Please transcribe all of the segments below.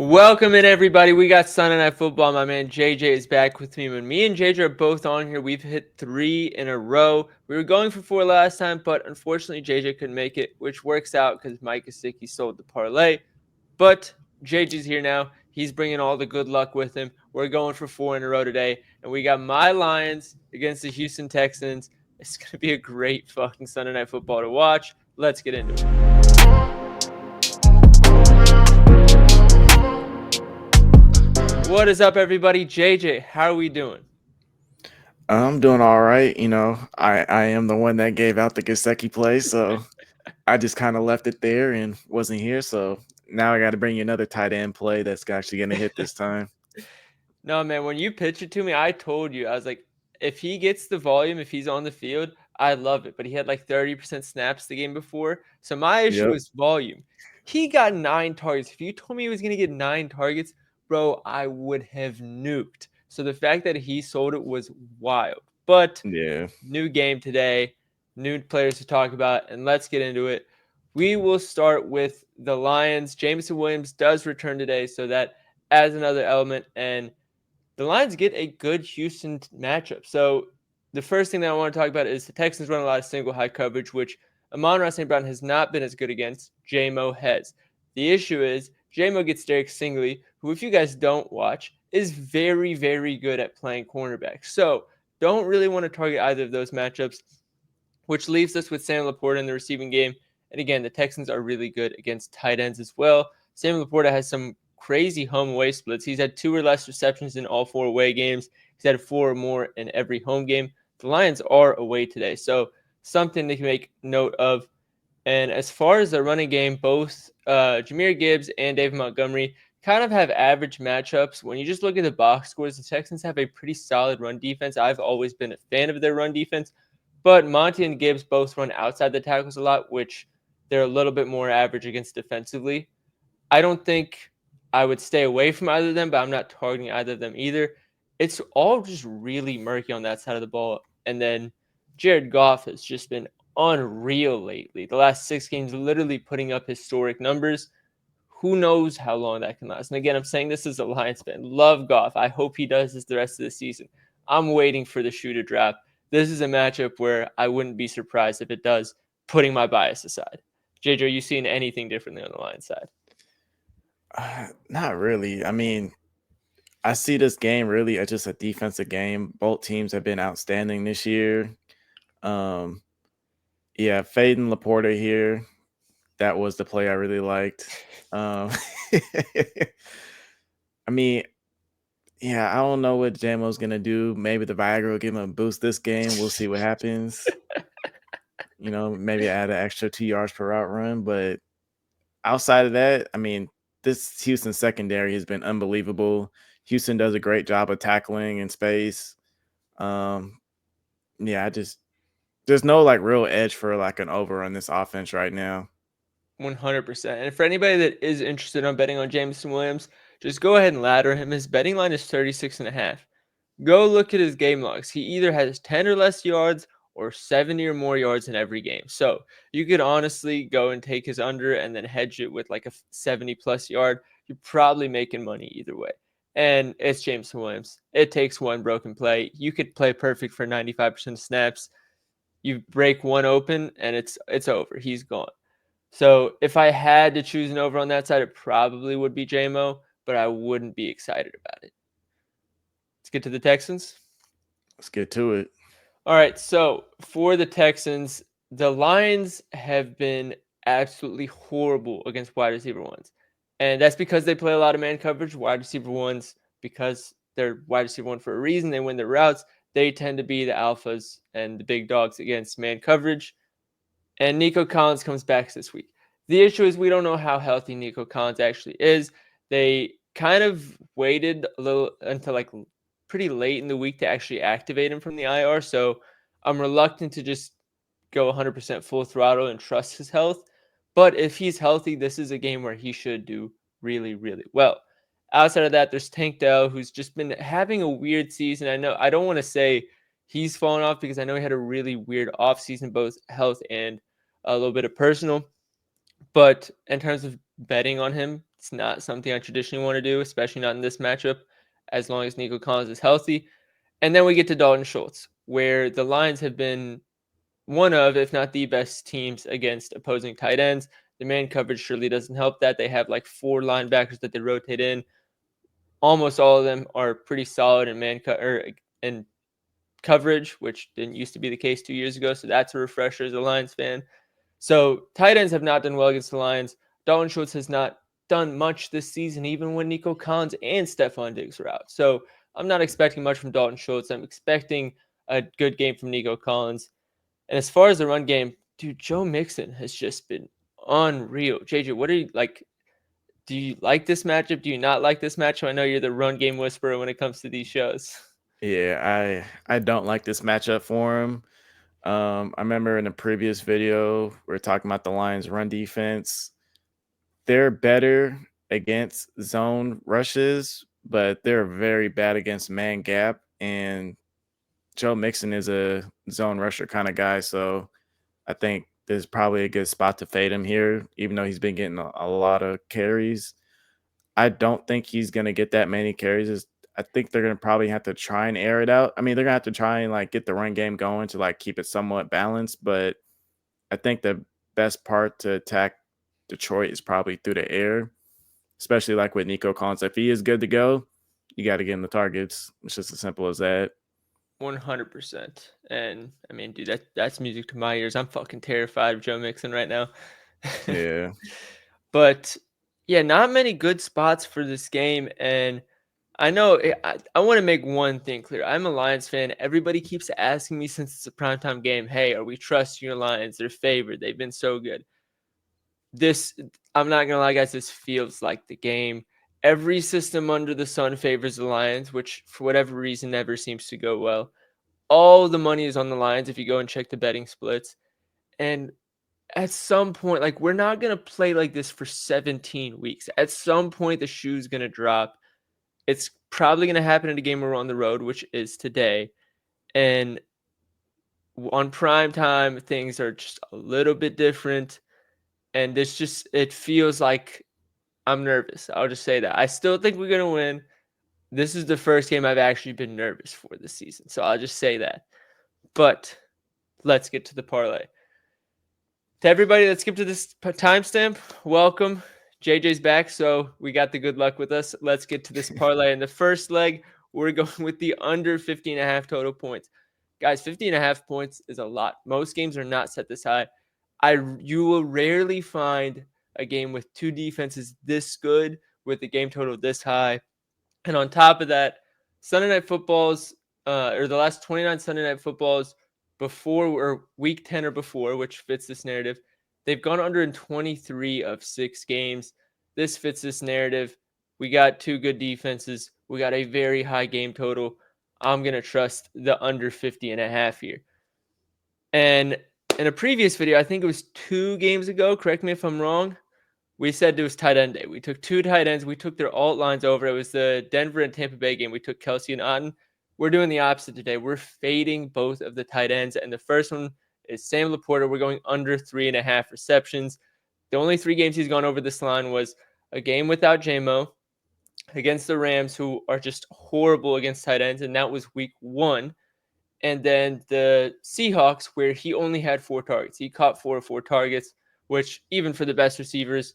Welcome in, everybody. We got Sunday Night Football. My man JJ is back with me. When me and JJ are both on here, we've hit 3 in a row. We were going for 4 last time, but unfortunately JJ couldn't make it, which works out because Mike Gesicki sold the parlay. But JJ's here now. He's bringing all the good luck with him. We're going for 4 in a row today, and we got my Lions against the Houston Texans. It's going to be a great fucking Sunday Night Football to watch. Let's get into it. What is up, everybody? JJ, how are we doing? I'm doing all right. I am the one that gave out the Gesicki play, so I just kind of left it there and wasn't here. So now I got to bring you another tight end play that's actually going to hit this time. No, man, when you pitched it to me, I told you, I was like, if he gets the volume, if he's on the field, I love it. But he had like 30% snaps the game before. So my issue Yep. is volume. He got 9 targets. If you told me he was going to get 9 targets, bro, I would have nuked. So the fact that he sold it was wild. But Yeah. new game today, new players to talk about, and let's get into it. We will start with the Lions. Jameson Williams does return today, so that adds another element. And the Lions get a good Houston matchup. So the first thing that I want to talk about is the Texans run a lot of single high coverage, which Amon-Ra St. Brown has not been as good against. J-Mo has. The issue is J-Mo gets Derek Stingley, who, if you guys don't watch, is very, very good at playing cornerback. So don't really want to target either of those matchups, which leaves us with Sam Laporta in the receiving game. And again, the Texans are really good against tight ends as well. Sam Laporta has some crazy home away splits. He's had 2 or less receptions in all 4 away games. He's had 4 or more in every home game. The Lions are away today, so something to make note of. And as far as the running game, both Jahmyr Gibbs and David Montgomery kind of have average matchups. When you just look at the box scores, the Texans have a pretty solid run defense. I've always been a fan of their run defense. But Monty and Gibbs both run outside the tackles a lot, which they're a little bit more average against defensively. I don't think I would stay away from either of them, but I'm not targeting either of them either. It's all just really murky on that side of the ball. And then Jared Goff has just been unreal lately. The last 6 games literally putting up historic numbers. Who knows how long that can last? And again, I'm saying this as a Lions fan. Love Goff. I hope he does this the rest of the season. I'm waiting for the shoe to drop. This is a matchup where I wouldn't be surprised if it does, putting my bias aside. JJ, are you seeing anything differently on the Lions side? Not really. I mean, I see this game really as just a defensive game. Both teams have been outstanding this year. Um, yeah, fading Laporta here. That was the play I really liked. Um, I mean, yeah, I don't know what Jamo's gonna do. Maybe the Viagra will give him a boost this game. We'll see what happens. Maybe add an extra 2 yards per route run. But outside of that, I mean, this Houston secondary has been unbelievable. Houston does a great job of tackling in space. Yeah, there's no like real edge for like an over on this offense right now. 100%. And for anybody that is interested in betting on Jameson Williams, just go ahead and ladder him. His betting line is 36.5. Go look at his game logs. He either has 10 or less yards or 70 or more yards in every game. So you could honestly go and take his under and then hedge it with like a 70 plus yard. You're probably making money either way. And it's Jameson Williams. It takes one broken play. You could play perfect for 95% of snaps. You break one open and it's over. He's gone. So if I had to choose an over on that side, it probably would be JMO, but I wouldn't be excited about it. Let's get to the Texans. Let's get to it. All right, so for the Texans, the Lions have been absolutely horrible against wide receiver ones. And that's because they play a lot of man coverage. Wide receiver ones, because they're wide receiver one for a reason, they win their routes. They tend to be the alphas and the big dogs against man coverage. And Nico Collins comes back this week. The issue is we don't know how healthy Nico Collins actually is. They kind of waited a little until like pretty late in the week to actually activate him from the IR. So I'm reluctant to just go 100% full throttle and trust his health. But if he's healthy, this is a game where he should do really, really well. Outside of that, there's Tank Dell, who's just been having a weird season. I know I don't want to say he's fallen off because I know he had a really weird offseason, both health and a little bit of personal. But in terms of betting on him, It's not something I traditionally want to do, especially not in this matchup, as long as Nico Collins is healthy. And then we get to Dalton Schultz, where the Lions have been one of, if not the best teams against opposing tight ends. The man coverage surely doesn't help that. They have like 4 linebackers that they rotate in. Almost all of them are pretty solid in coverage, which didn't used to be the case 2 years ago. So that's a refresher as a Lions fan. So tight ends have not done well against the Lions. Dalton Schultz has not done much this season, even when Nico Collins and Stephon Diggs are out. So I'm not expecting much from Dalton Schultz. I'm expecting a good game from Nico Collins. And as far as the run game, dude, Joe Mixon has just been unreal. JJ, what are you like? Do you like this matchup? Do you not like this matchup? I know you're the run game whisperer when it comes to these shows. Yeah, I don't like this matchup for him. I remember in a previous video we were talking about the Lions' run defense. They're better against zone rushes, but they're very bad against man gap. And Joe Mixon is a zone rusher kind of guy, so I think this is probably a good spot to fade him here, even though he's been getting a lot of carries. I don't think he's going to get that many carries. I think they're going to probably have to try and air it out. I mean, they're going to have to try and like get the run game going to like keep it somewhat balanced, but I think the best part to attack Detroit is probably through the air, especially like with Nico Collins. If he is good to go, you got to get him the targets. It's just as simple as that. 100%. And I mean, dude, that's music to my ears. I'm fucking terrified of Joe Mixon right now. Yeah. But yeah, not many good spots for this game. And I know I want to make one thing clear. I'm a Lions fan. Everybody keeps asking me since it's a primetime game, hey, are we trusting your Lions? They're favored. They've been so good. I'm not going to lie, guys, this feels like the game. Every system under the sun favors the Lions, which for whatever reason never seems to go well. All the money is on the Lions if you go and check the betting splits. And at some point, like, we're not going to play like this for 17 weeks. At some point, the shoe's going to drop. It's probably going to happen in a game where we're on the road, which is today. And on prime time, things are just a little bit different. And it feels like I'm nervous. I'll just say that. I still think we're going to win. This is the first game I've actually been nervous for this season. So I'll just say that. But let's get to the parlay. To everybody that skipped to this timestamp, welcome. JJ's back, so we got the good luck with us. Let's get to this parlay. In the first leg, we're going with the under 50.5 total points. Guys, 50.5 points is a lot. Most games are not set this high. You will rarely find a game with 2 defenses this good with the game total this high. And on top of that, Sunday Night Footballs, or the last 29 Sunday Night Footballs before or week 10 or before, which fits this narrative, they've gone under in 23 of 6 games. This fits this narrative. We got 2 good defenses. We got a very high game total. I'm going to trust the under 50.5 here. And in a previous video, I think it was 2 games ago, correct me if I'm wrong, we said it was tight end day. We took 2 tight ends. We took their alt lines over. It was the Denver and Tampa Bay game. We took Kelsey and Otten. We're doing the opposite today. We're fading both of the tight ends. And the first one is Sam Laporta. We're going under 3.5 receptions. The only 3 games he's gone over this line was a game without JMO against the Rams, who are just horrible against tight ends. And that was week 1. And then the Seahawks, where he only had 4 targets. He caught 4 of 4 targets, which even for the best receivers,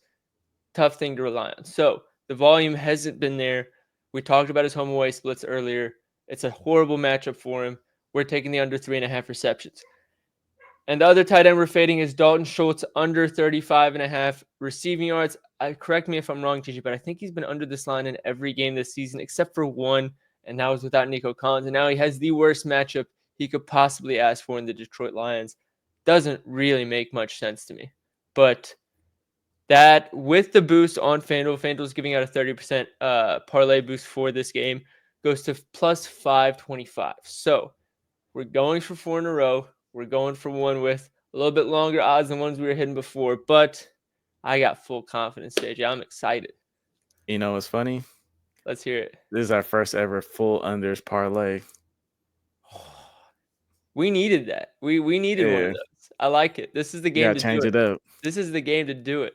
tough thing to rely on. So the volume hasn't been there. We talked about his home away splits earlier. It's a horrible matchup for him. We're taking the under 3.5 receptions. And the other tight end we're fading is Dalton Schultz, under 35.5 receiving yards. Correct me if I'm wrong, TJ, but I think he's been under this line in every game this season except for one, and that was without Nico Collins. And now he has the worst matchup he could possibly ask for in the Detroit Lions. Doesn't really make much sense to me. But that with the boost on FanDuel's giving out a 30% parlay boost for this game, goes to plus 525. So we're going for 4 in a row. We're going for one with a little bit longer odds than ones we were hitting before, but I got full confidence, JJ. I'm excited. You know what's funny? Let's hear it. This is our first ever full unders parlay. We needed that. We needed one of those. I like it. This is the You game gotta to do change it. it up. This is the game to do it.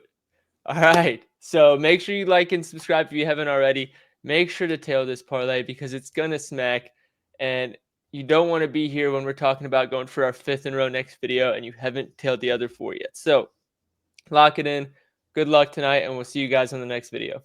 All right. So make sure you like and subscribe if you haven't already. Make sure to tail this parlay because it's going to smack. And you don't want to be here when we're talking about going for our 5th in a row next video and you haven't tailed the other 4 yet. So lock it in. Good luck tonight, and we'll see you guys on the next video.